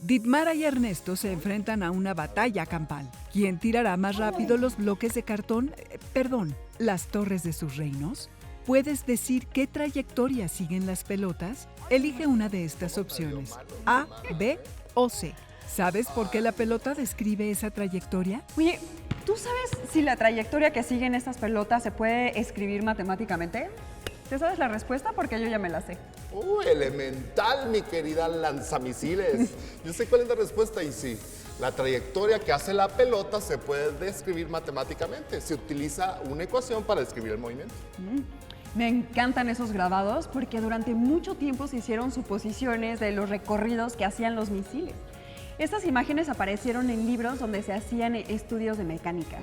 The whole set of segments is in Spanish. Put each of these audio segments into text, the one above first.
Ditmara y Ernesto se enfrentan a una batalla campal. ¿Quién tirará más rápido los bloques de cartón? ¿Las torres de sus reinos? ¿Puedes decir qué trayectoria siguen las pelotas? Elige una de estas opciones, A, B o C. ¿Sabes por qué la pelota describe esa trayectoria? Oye, ¿tú sabes si la trayectoria que siguen estas pelotas se puede escribir matemáticamente? ¿Te sabes la respuesta? Porque yo ya me la sé. Elemental, mi querida lanzamisiles. Yo sé cuál es la respuesta y sí. La trayectoria que hace la pelota se puede describir matemáticamente. Se utiliza una ecuación para describir el movimiento. Me encantan esos grabados porque durante mucho tiempo se hicieron suposiciones de los recorridos que hacían los misiles. Estas imágenes aparecieron en libros donde se hacían estudios de mecánica.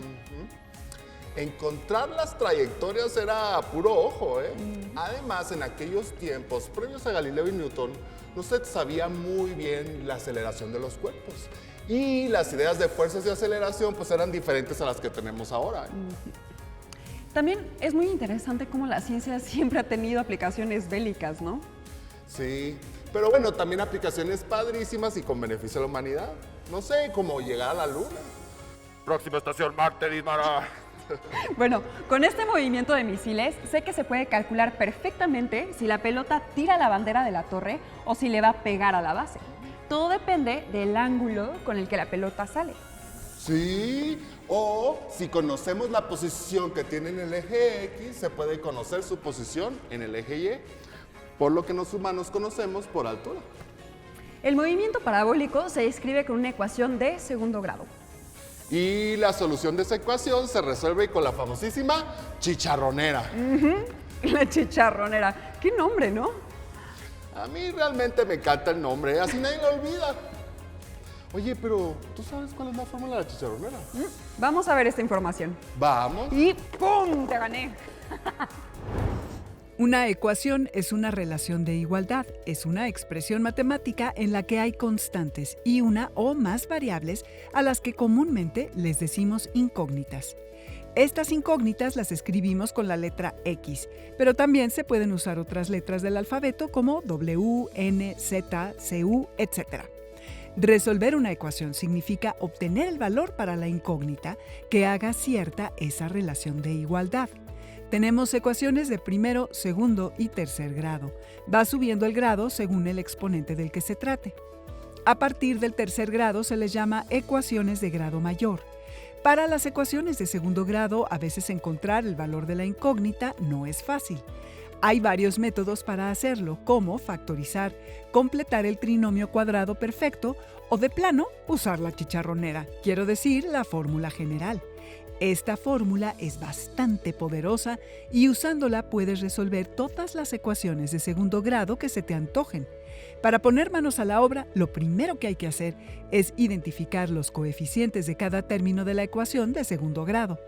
Encontrar las trayectorias era puro ojo, ¿eh? Además, en aquellos tiempos, previos a Galileo y Newton, no se sabía muy bien la aceleración de los cuerpos. Y las ideas de fuerzas de aceleración pues eran diferentes a las que tenemos ahora. También es muy interesante cómo la ciencia siempre ha tenido aplicaciones bélicas, ¿no? Sí, pero bueno, también aplicaciones padrísimas y con beneficio a la humanidad. No sé, como llegar a la Luna. Próxima estación, Marte, Ditmara. Bueno, con este movimiento de misiles, sé que se puede calcular perfectamente si la pelota tira la bandera de la torre o si le va a pegar a la base. Todo depende del ángulo con el que la pelota sale. Sí, o si conocemos la posición que tiene en el eje X, se puede conocer su posición en el eje Y, por lo que los humanos conocemos por altura. El movimiento parabólico se describe con una ecuación de segundo grado. Y la solución de esa ecuación se resuelve con la famosísima chicharronera. La chicharronera. Qué nombre, ¿no? A mí realmente me encanta el nombre, así nadie lo olvida. Oye, pero ¿tú sabes cuál es la fórmula de la chicharronera? Vamos a ver esta información. Vamos. Y ¡pum! ¡Te gané! Una ecuación es una relación de igualdad, es una expresión matemática en la que hay constantes y una o más variables a las que comúnmente les decimos incógnitas. Estas incógnitas las escribimos con la letra X, pero también se pueden usar otras letras del alfabeto como W, N, Z, CU, etc. Resolver una ecuación significa obtener el valor para la incógnita que haga cierta esa relación de igualdad. Tenemos ecuaciones de primero, segundo y tercer grado. Va subiendo el grado según el exponente del que se trate. A partir del tercer grado se les llama ecuaciones de grado mayor. Para las ecuaciones de segundo grado, a veces encontrar el valor de la incógnita no es fácil. Hay varios métodos para hacerlo, como factorizar, completar el trinomio cuadrado perfecto o de plano usar la chicharronera, quiero decir, la fórmula general. Esta fórmula es bastante poderosa y usándola puedes resolver todas las ecuaciones de segundo grado que se te antojen. Para poner manos a la obra, lo primero que hay que hacer es identificar los coeficientes de cada término de la ecuación de segundo grado.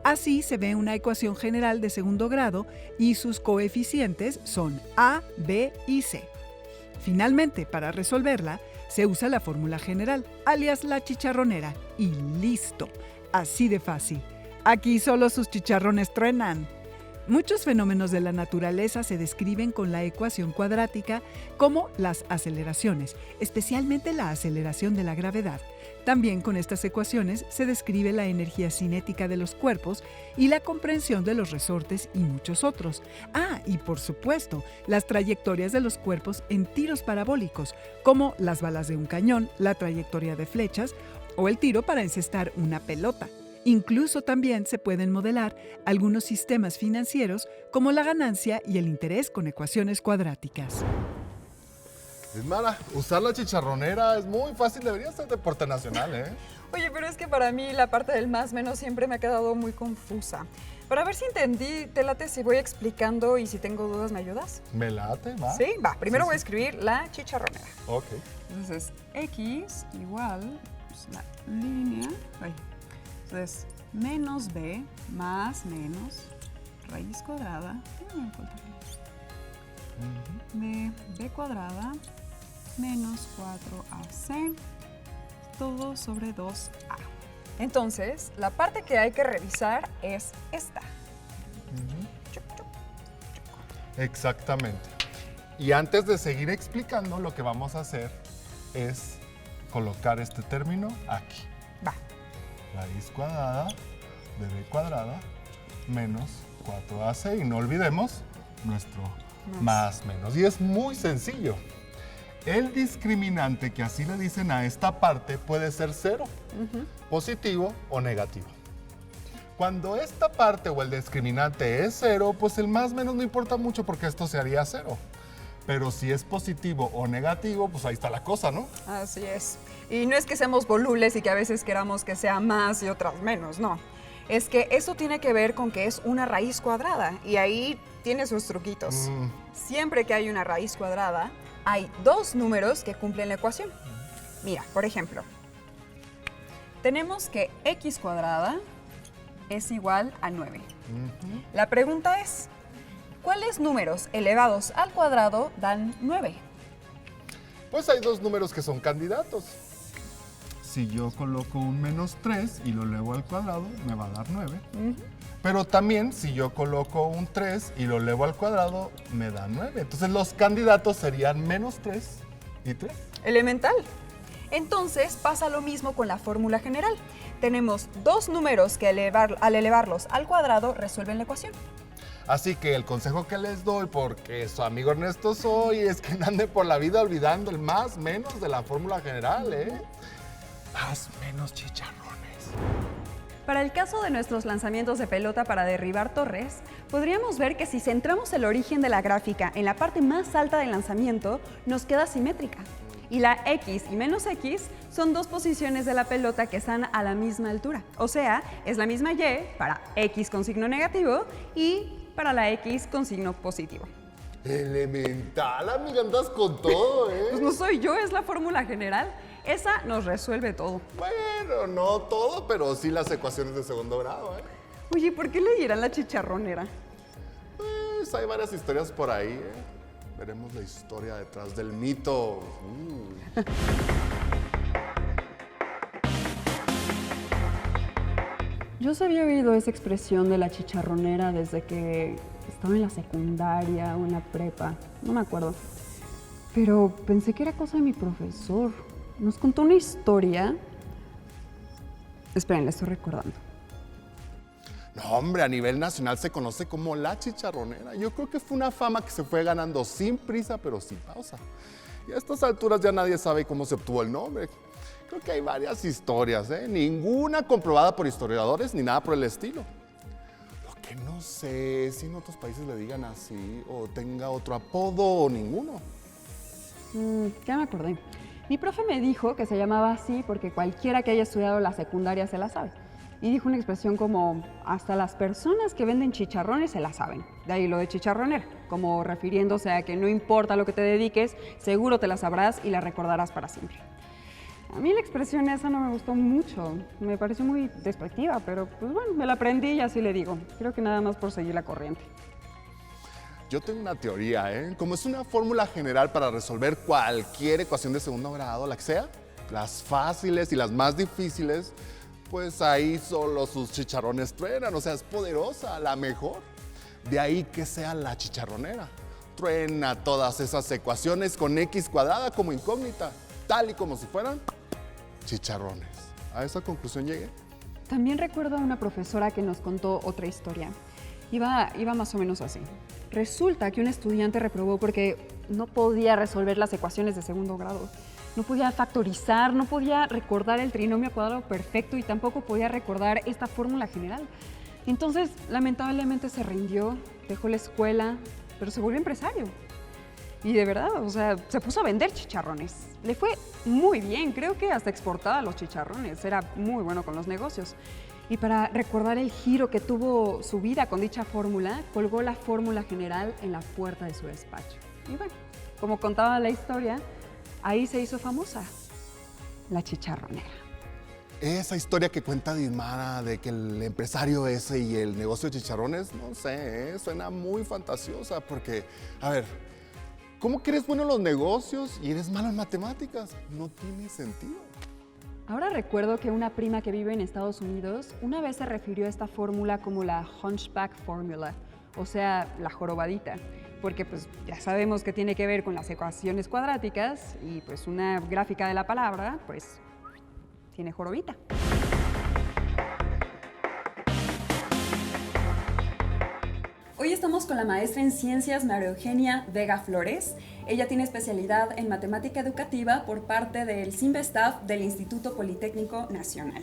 Así se ve una ecuación general de segundo grado y sus coeficientes son A, B y C. Finalmente, para resolverla, se usa la fórmula general, alias la chicharronera, y listo. Así de fácil. Aquí solo sus chicharrones truenan. Muchos fenómenos de la naturaleza se describen con la ecuación cuadrática, como las aceleraciones, especialmente la aceleración de la gravedad. También con estas ecuaciones se describe la energía cinética de los cuerpos y la comprensión de los resortes y muchos otros. Y por supuesto, las trayectorias de los cuerpos en tiros parabólicos, como las balas de un cañón, la trayectoria de flechas o el tiro para encestar una pelota. Incluso también se pueden modelar algunos sistemas financieros como la ganancia y el interés con ecuaciones cuadráticas. Ditmara, usar la chicharronera es muy fácil, debería ser deporte nacional, ¿eh? Oye, pero es que para mí la parte del más menos siempre me ha quedado muy confusa. Para ver si entendí, te late si voy explicando y si tengo dudas, ¿me ayudas? Me late, va. Sí, va. Primero Sí, voy a sí. escribir la chicharronera. Ok. Entonces, X igual, pues, la línea, entonces, menos B más menos raíz cuadrada, de B cuadrada menos 4AC, todo sobre 2A. Entonces, la parte que hay que revisar es esta. Exactamente. Y antes de seguir explicando, lo que vamos a hacer es colocar este término aquí. Va. Raíz cuadrada de b cuadrada menos 4ac. Y no olvidemos nuestro más menos. Y es muy sencillo. El discriminante, que así le dicen a esta parte, puede ser 0, positivo o negativo. Cuando esta parte o el discriminante es 0, pues el más menos no importa mucho porque esto se haría 0. Pero si es positivo o negativo, pues ahí está la cosa, ¿no? Así es. Y no es que seamos volubles y que a veces queramos que sea más y otras menos, no. Es que eso tiene que ver con que es una raíz cuadrada y ahí tiene sus truquitos. Siempre que hay una raíz cuadrada, hay dos números que cumplen la ecuación. Mira, por ejemplo, tenemos que x cuadrada es igual a 9. La pregunta es, ¿cuáles números elevados al cuadrado dan 9? Pues hay dos números que son candidatos. Si yo coloco un menos 3 y lo elevo al cuadrado, me va a dar 9. Pero también si yo coloco un 3 y lo elevo al cuadrado, me da 9. Entonces los candidatos serían menos 3 y 3. Elemental. Entonces pasa lo mismo con la fórmula general. Tenemos dos números que al elevarlos al cuadrado resuelven la ecuación. Así que el consejo que les doy, porque su amigo Ernesto soy, es que no ande por la vida olvidando el más menos de la fórmula general, ¿eh? Más menos chicharrones. Para el caso de nuestros lanzamientos de pelota para derribar torres, podríamos ver que si centramos el origen de la gráfica en la parte más alta del lanzamiento, nos queda simétrica. Y la X y menos X son dos posiciones de la pelota que están a la misma altura. O sea, es la misma Y para X con signo negativo y para la X con signo positivo. Elemental, amiga, andas con todo, ¿eh? Pues no soy yo, es la fórmula general. Esa nos resuelve todo. Bueno, no todo, pero sí las ecuaciones de segundo grado, ¿eh? Oye, ¿por qué le dirán la chicharronera? Pues hay varias historias por ahí, ¿eh? Veremos la historia detrás del mito. Yo se había oído esa expresión de la chicharronera desde que estaba en la secundaria o en la prepa, no me acuerdo. Pero pensé que era cosa de mi profesor. Nos contó una historia. Esperen, la estoy recordando. No, hombre, a nivel nacional se conoce como la chicharronera. Yo creo que fue una fama que se fue ganando sin prisa, pero sin pausa. Y a estas alturas ya nadie sabe cómo se obtuvo el nombre. Creo que hay varias historias, ¿eh? Ninguna comprobada por historiadores ni nada por el estilo. Lo que no sé es si en otros países le digan así o tenga otro apodo o ninguno. Ya me acordé. Mi profe me dijo que se llamaba así porque cualquiera que haya estudiado la secundaria se la sabe. Y dijo una expresión como, hasta las personas que venden chicharrones se la saben. De ahí lo de chicharronera, como refiriéndose a que no importa lo que te dediques, seguro te la sabrás y la recordarás para siempre. A mí la expresión esa no me gustó mucho, me pareció muy despectiva, pero pues bueno, me la aprendí y así le digo. Creo que nada más por seguir la corriente. Yo tengo una teoría, ¿eh? Como es una fórmula general para resolver cualquier ecuación de segundo grado, la que sea, las fáciles y las más difíciles, pues ahí solo sus chicharrones truenan, o sea, es poderosa, la mejor. De ahí que sea la chicharronera. Truena todas esas ecuaciones con X cuadrada como incógnita, tal y como si fueran chicharrones. A esa conclusión llegué. También recuerdo a una profesora que nos contó otra historia. Iba más o menos así. Resulta que un estudiante reprobó porque no podía resolver las ecuaciones de segundo grado. No podía factorizar, no podía recordar el trinomio cuadrado perfecto y tampoco podía recordar esta fórmula general. Entonces, lamentablemente se rindió, dejó la escuela, pero se volvió empresario. Y de verdad, o sea, se puso a vender chicharrones. Le fue muy bien, creo que hasta exportaba los chicharrones, era muy bueno con los negocios. Y para recordar el giro que tuvo su vida con dicha fórmula, colgó la fórmula general en la puerta de su despacho. Y bueno, como contaba la historia, ahí se hizo famosa, la chicharronera. Esa historia que cuenta Dismara de que el empresario ese y el negocio de chicharrones, no sé, suena muy fantasiosa porque, a ver, ¿cómo que eres bueno en los negocios y eres malo en matemáticas? No tiene sentido. Ahora recuerdo que una prima que vive en Estados Unidos una vez se refirió a esta fórmula como la Hunchback Formula o sea, la jorobadita, porque pues ya sabemos que tiene que ver con las ecuaciones cuadráticas y pues una gráfica de la palabra pues tiene jorobita. Hoy estamos con la maestra en Ciencias María Eugenia Vega Flores. Ella tiene especialidad en Matemática Educativa por parte del CINVESTAF del Instituto Politécnico Nacional.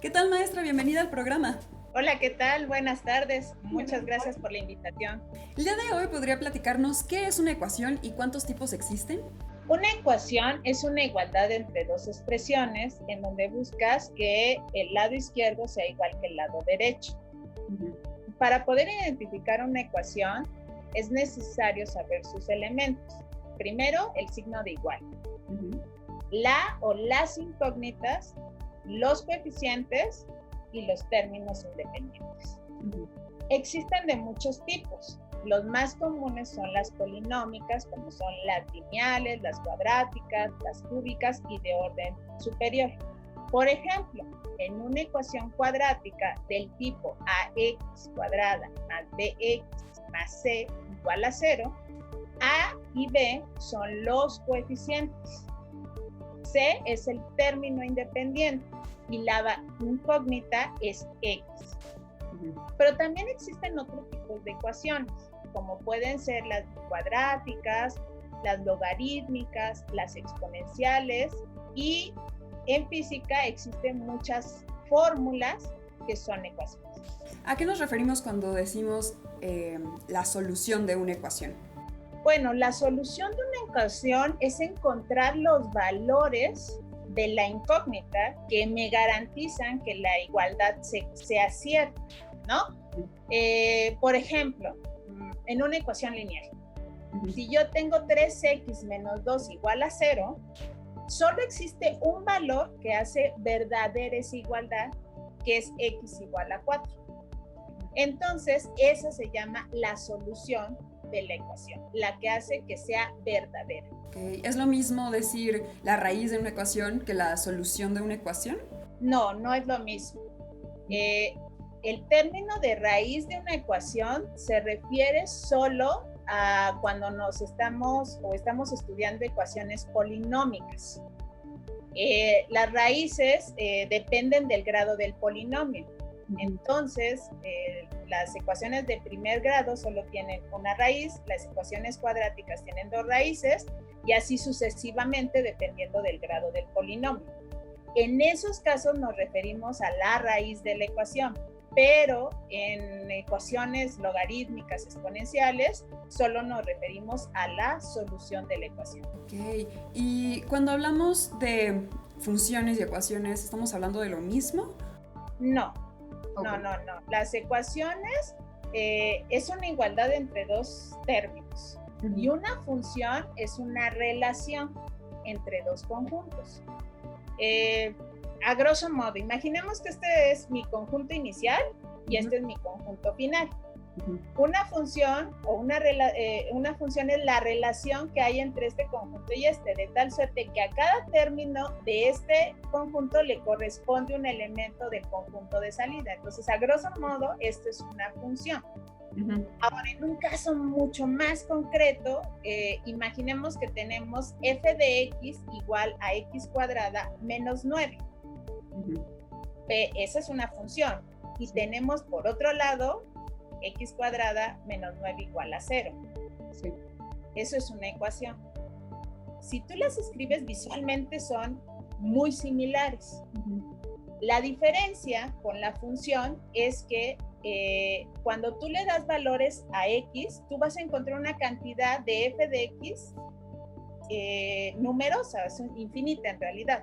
¿Qué tal, maestra? Bienvenida al programa. Hola, ¿qué tal? Buenas tardes. Muchas gracias por la invitación. El día de hoy podría platicarnos qué es una ecuación y cuántos tipos existen. Una ecuación es una igualdad entre dos expresiones en donde buscas que el lado izquierdo sea igual que el lado derecho. Para poder identificar una ecuación es necesario saber sus elementos. Primero, el signo de igual. La o las incógnitas, los coeficientes y los términos independientes. Existen de muchos tipos. Los más comunes son las polinómicas, como son las lineales, las cuadráticas, las cúbicas y de orden superior. Por ejemplo, en una ecuación cuadrática del tipo ax cuadrada más bx más c igual a 0, a y b son los coeficientes. C es el término independiente y la incógnita es x. Pero también existen otros tipos de ecuaciones, como pueden ser las cuadráticas, las logarítmicas, las exponenciales, y en física existen muchas fórmulas que son ecuaciones. ¿A qué nos referimos cuando decimos la solución de una ecuación? Bueno, la solución de una ecuación es encontrar los valores de la incógnita que me garantizan que la igualdad sea cierta, ¿no? Por ejemplo, en una ecuación lineal, si yo tengo 3x menos 2 igual a 0, solo existe un valor que hace verdadera esa igualdad, que es x igual a 4. Entonces, esa se llama la solución de la ecuación, la que hace que sea verdadera. Okay. ¿Es lo mismo decir la raíz de una ecuación que la solución de una ecuación? No, no es lo mismo. El término de raíz de una ecuación se refiere solo a cuando estamos estudiando ecuaciones polinómicas. Las raíces dependen del grado del polinomio. Entonces, las ecuaciones de primer grado solo tienen una raíz, las ecuaciones cuadráticas tienen 2 raíces y así sucesivamente dependiendo del grado del polinomio. En esos casos nos referimos a la raíz de la ecuación, pero en ecuaciones logarítmicas exponenciales solo nos referimos a la solución de la ecuación. Ok, y cuando hablamos de funciones y ecuaciones, ¿estamos hablando de lo mismo? No. Okay. No. Las ecuaciones es una igualdad entre dos términos y una función es una relación entre dos conjuntos. A grosso modo, imaginemos que este es mi conjunto inicial y este es mi conjunto final. Una función o una función es la relación que hay entre este conjunto y este, de tal suerte que a cada término de este conjunto le corresponde un elemento del conjunto de salida. Entonces, a grosso modo, esto es una función. Ahora, en un caso mucho más concreto, imaginemos que tenemos f de x igual a x cuadrada menos 9. Esa es una función. Y tenemos por otro lado x cuadrada menos 9 igual a 0. Sí. Eso es una ecuación. Si tú las escribes visualmente son muy similares. La diferencia con la función es que cuando tú le das valores a x, tú vas a encontrar una cantidad de f de x numerosa, es infinita en realidad.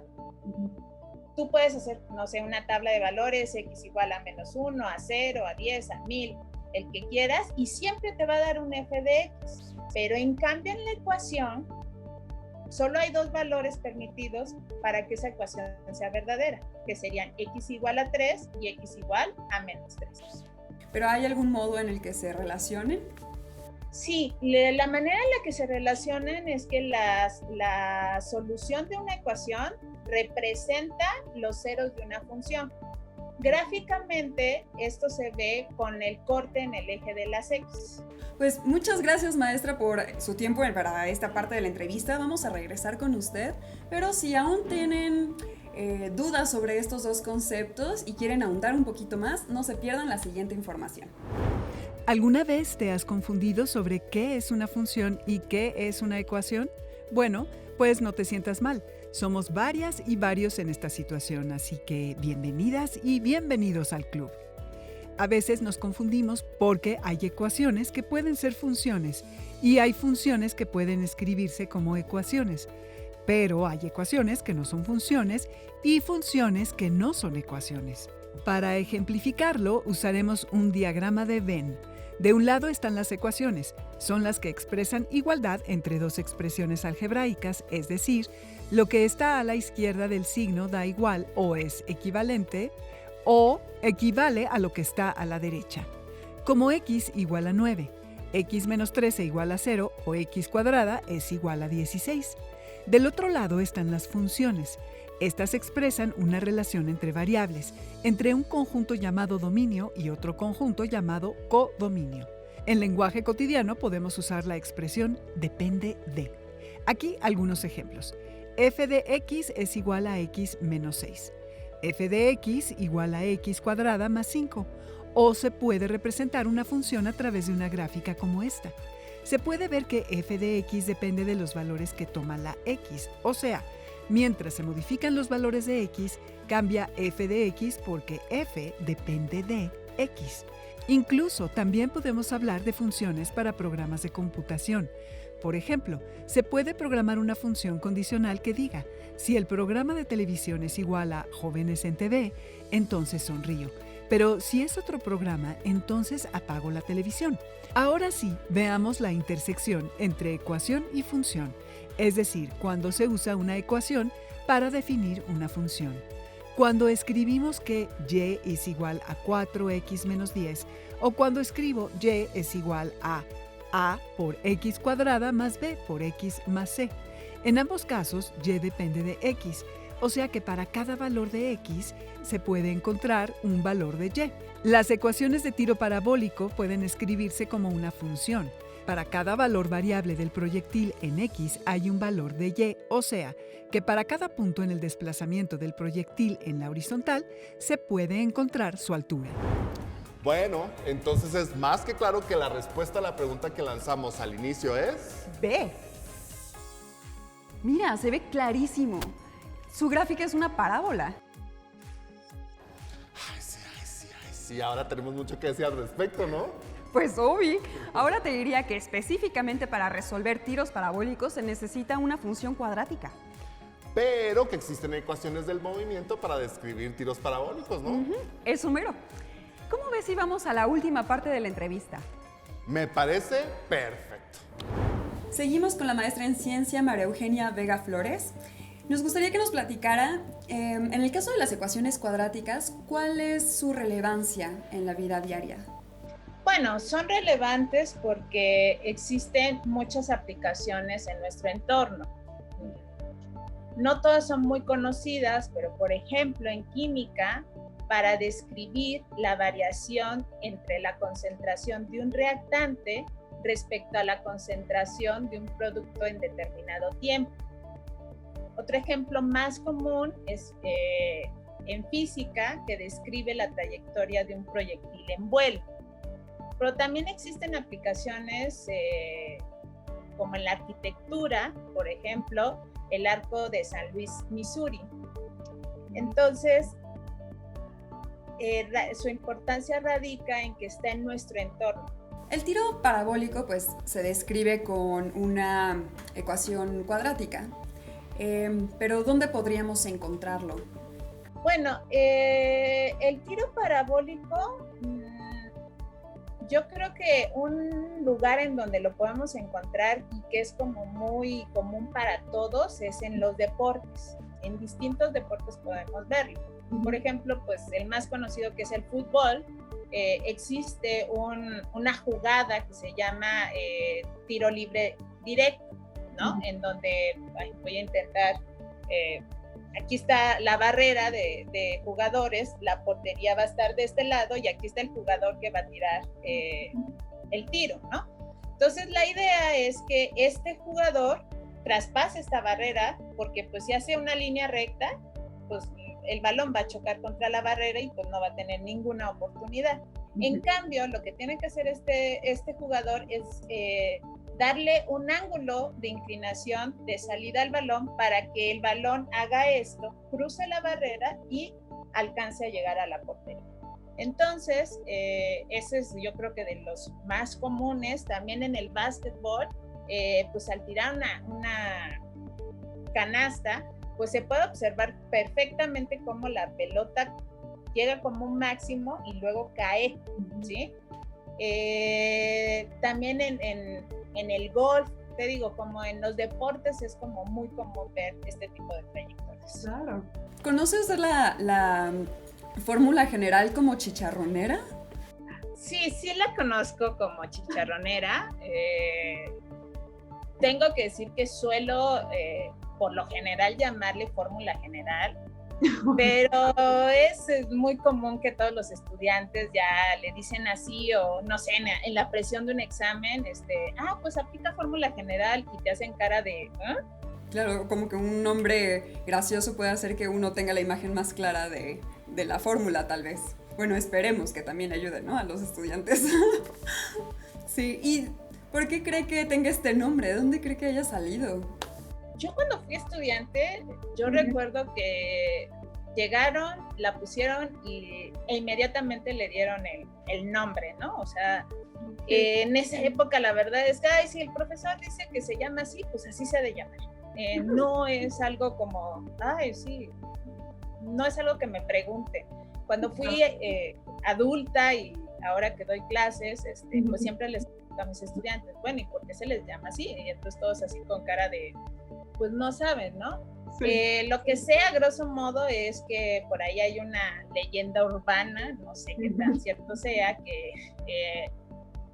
Tú puedes hacer, no sé, una tabla de valores, x igual a menos 1, a 0, a 10, a 1000, el que quieras, y siempre te va a dar un f de x. Pero en cambio en la ecuación, solo hay 2 valores permitidos para que esa ecuación sea verdadera, que serían x igual a 3 y x igual a menos 3. ¿Pero hay algún modo en el que se relacionen? Sí, la manera en la que se relacionan es que la solución de una ecuación representa los ceros de una función. Gráficamente, esto se ve con el corte en el eje de las X. Pues muchas gracias, maestra, por su tiempo para esta parte de la entrevista. Vamos a regresar con usted, pero si aún tienen dudas sobre estos dos conceptos y quieren ahondar un poquito más, no se pierdan la siguiente información. ¿Alguna vez te has confundido sobre qué es una función y qué es una ecuación? Bueno, pues no te sientas mal. Somos varias y varios en esta situación, así que bienvenidas y bienvenidos al club. A veces nos confundimos porque hay ecuaciones que pueden ser funciones y hay funciones que pueden escribirse como ecuaciones, pero hay ecuaciones que no son funciones y funciones que no son ecuaciones. Para ejemplificarlo, usaremos un diagrama de Venn. De un lado están las ecuaciones, son las que expresan igualdad entre dos expresiones algebraicas, es decir, lo que está a la izquierda del signo da igual o es equivalente o equivale a lo que está a la derecha. Como x igual a 9, x menos 13 igual a 0 o x cuadrada es igual a 16. Del otro lado están las funciones. Estas expresan una relación entre variables, entre un conjunto llamado dominio y otro conjunto llamado codominio. En lenguaje cotidiano podemos usar la expresión depende de. Aquí algunos ejemplos. F de x es igual a x menos 6. F de x igual a x cuadrada más 5. O se puede representar una función a través de una gráfica como esta. Se puede ver que f de x depende de los valores que toma la x, o sea, mientras se modifican los valores de x, cambia f de x porque f depende de x. Incluso también podemos hablar de funciones para programas de computación. Por ejemplo, se puede programar una función condicional que diga, si el programa de televisión es igual a Jóvenes en TV, entonces sonrío. Pero si es otro programa, entonces apago la televisión. Ahora sí, veamos la intersección entre ecuación y función, es decir, cuando se usa una ecuación para definir una función. Cuando escribimos que y es igual a 4x menos 10, o cuando escribo y es igual a por x cuadrada más b por x más c. En ambos casos, y depende de x, o sea que para cada valor de x se puede encontrar un valor de y. Las ecuaciones de tiro parabólico pueden escribirse como una función. Para cada valor variable del proyectil en x hay un valor de y, o sea que para cada punto en el desplazamiento del proyectil en la horizontal se puede encontrar su altura. Bueno, entonces es más que claro que la respuesta a la pregunta que lanzamos al inicio es... B. Mira, se ve clarísimo. Su gráfica es una parábola. Sí, ahora tenemos mucho que decir al respecto, ¿no? Pues obvio. Ahora te diría que específicamente para resolver tiros parabólicos se necesita una función cuadrática. Pero que existen ecuaciones del movimiento para describir tiros parabólicos, ¿no? Eso mero. ¿Cómo ves si vamos a la última parte de la entrevista? Me parece perfecto. Seguimos con la maestra en ciencia María Eugenia Vega Flores. Nos gustaría que nos platicara, en el caso de las ecuaciones cuadráticas, ¿cuál es su relevancia en la vida diaria? Bueno, son relevantes porque existen muchas aplicaciones en nuestro entorno. No todas son muy conocidas, pero por ejemplo en química, para describir la variación entre la concentración de un reactante respecto a la concentración de un producto en determinado tiempo. Otro ejemplo más común es en física, que describe la trayectoria de un proyectil en vuelo. Pero también existen aplicaciones como en la arquitectura, por ejemplo, el Arco de San Luis, Missouri. Entonces, su importancia radica en que está en nuestro entorno. El tiro parabólico pues, se describe con una ecuación cuadrática, pero ¿dónde podríamos encontrarlo? Bueno, el tiro parabólico, yo creo que un lugar en donde lo podemos encontrar y que es como muy común para todos es en los deportes. En distintos deportes podemos verlo. Por ejemplo, pues el más conocido, que es el fútbol, existe una jugada que se llama tiro libre directo, ¿no? En donde voy a intentar aquí está la barrera de jugadores, la portería va a estar de este lado y aquí está el jugador que va a tirar el tiro, ¿no? Entonces la idea es que este jugador traspase esta barrera, porque pues si hace una línea recta, pues el balón va a chocar contra la barrera y pues no va a tener ninguna oportunidad. En cambio, lo que tiene que hacer este jugador es darle un ángulo de inclinación de salida al balón para que el balón haga esto, cruce la barrera y alcance a llegar a la portería. Entonces, ese es yo creo que de los más comunes. También en el básquetbol, pues al tirar una canasta, pues se puede observar perfectmente cómo la pelota llega como un máximo y luego cae, ¿sí? También en el golf, te digo, como en los deportes es como muy común ver este tipo de trayectorias. Claro. ¿Conoces la fórmula general como chicharronera? Sí, sí la conozco como chicharronera. Tengo que decir que suelo, por lo general, llamarle fórmula general, pero es muy común que todos los estudiantes ya le dicen así, o no sé, en la presión de un examen, pues aplica fórmula general y te hacen cara de... ¿eh? Claro, como que un nombre gracioso puede hacer que uno tenga la imagen más clara de la fórmula, tal vez. Bueno, esperemos que también ayude, ¿no?, a los estudiantes. Sí, ¿y por qué cree que tenga este nombre? ¿De dónde cree que haya salido? Yo cuando fui estudiante, yo recuerdo que llegaron, la pusieron e inmediatamente le dieron el nombre, ¿no? O sea, en esa época la verdad es que, si el profesor dice que se llama así, pues así se ha de llamar. No es algo como, sí, no es algo que me pregunten. Cuando fui adulta y ahora que doy clases, pues siempre les pregunto a mis estudiantes, bueno, ¿y por qué se les llama así? Y entonces todos así con cara de, pues no saben, ¿no? Sí. Lo que sé a grosso modo es que por ahí hay una leyenda urbana, no sé qué tan cierto sea, que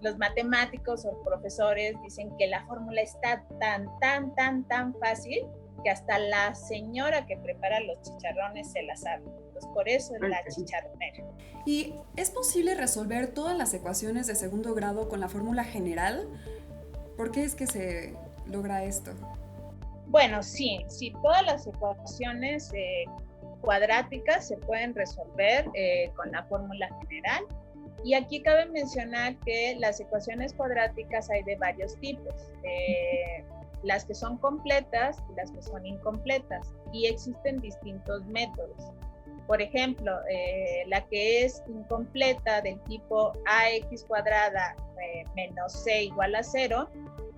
los matemáticos o profesores dicen que la fórmula está tan fácil que hasta la señora que prepara los chicharrones se la sabe. Entonces por eso es la chicharronera. ¿Y es posible resolver todas las ecuaciones de segundo grado con la fórmula general? ¿Por qué es que se logra esto? Bueno, sí, todas las ecuaciones cuadráticas se pueden resolver con la fórmula general. Y aquí cabe mencionar que las ecuaciones cuadráticas hay de varios tipos, las que son completas y las que son incompletas, y existen distintos métodos. Por ejemplo, la que es incompleta del tipo ax cuadrada menos c igual a 0,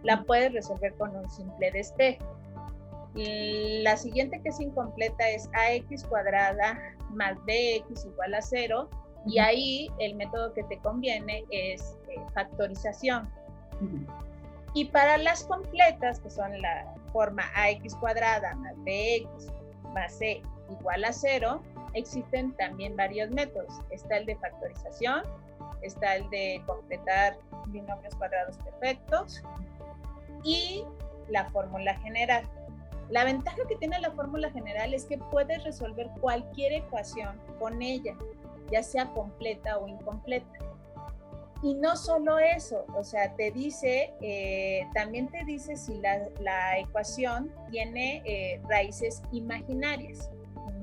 la puedes resolver con un simple despeje. La siguiente que es incompleta es ax cuadrada más bx igual a 0, y ahí el método que te conviene es factorización. Y para las completas, que son la forma ax cuadrada más bx más c igual a 0, existen también varios métodos. Está el de factorización, está el de completar binomios cuadrados perfectos y la fórmula general. La ventaja que tiene la fórmula general es que puedes resolver cualquier ecuación con ella, ya sea completa o incompleta. Y no solo eso, o sea, te dice, también te dice si la ecuación tiene raíces imaginarias.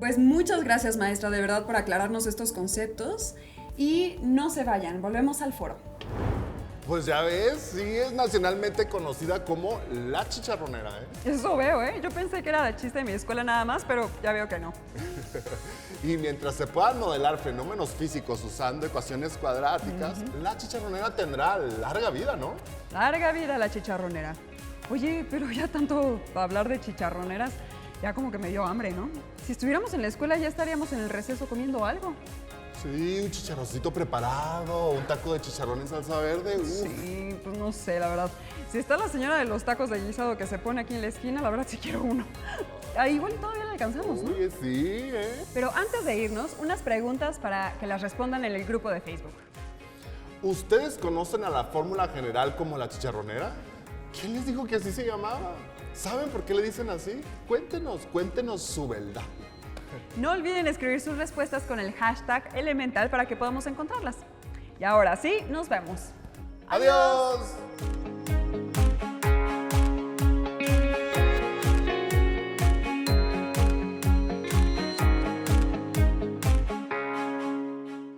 Pues muchas gracias, maestra, de verdad, por aclararnos estos conceptos. Y no se vayan, volvemos al foro. Pues ya ves, sí es nacionalmente conocida como la chicharronera, ¿eh? Eso veo, ¿eh? Yo pensé que era de chiste de mi escuela nada más, pero ya veo que no. Y mientras se puedan modelar fenómenos físicos usando ecuaciones cuadráticas, la chicharronera tendrá larga vida, ¿no? Larga vida la chicharronera. Oye, pero ya tanto hablar de chicharroneras, ya como que me dio hambre, ¿no? Si estuviéramos en la escuela ya estaríamos en el receso comiendo algo. Sí, un chicharroncito preparado, un taco de chicharrón en salsa verde. Sí, pues no sé, la verdad. Si está la señora de los tacos de guisado que se pone aquí en la esquina, la verdad sí quiero uno. Igual todavía le alcanzamos, ¿no? Oye, sí, ¿eh? Pero antes de irnos, unas preguntas para que las respondan en el grupo de Facebook. ¿Ustedes conocen a la fórmula general como la chicharronera? ¿Quién les dijo que así se llamaba? ¿Saben por qué le dicen así? Cuéntenos su verdad. No olviden escribir sus respuestas con el hashtag elemental para que podamos encontrarlas. Y ahora sí, nos vemos. ¡Adiós!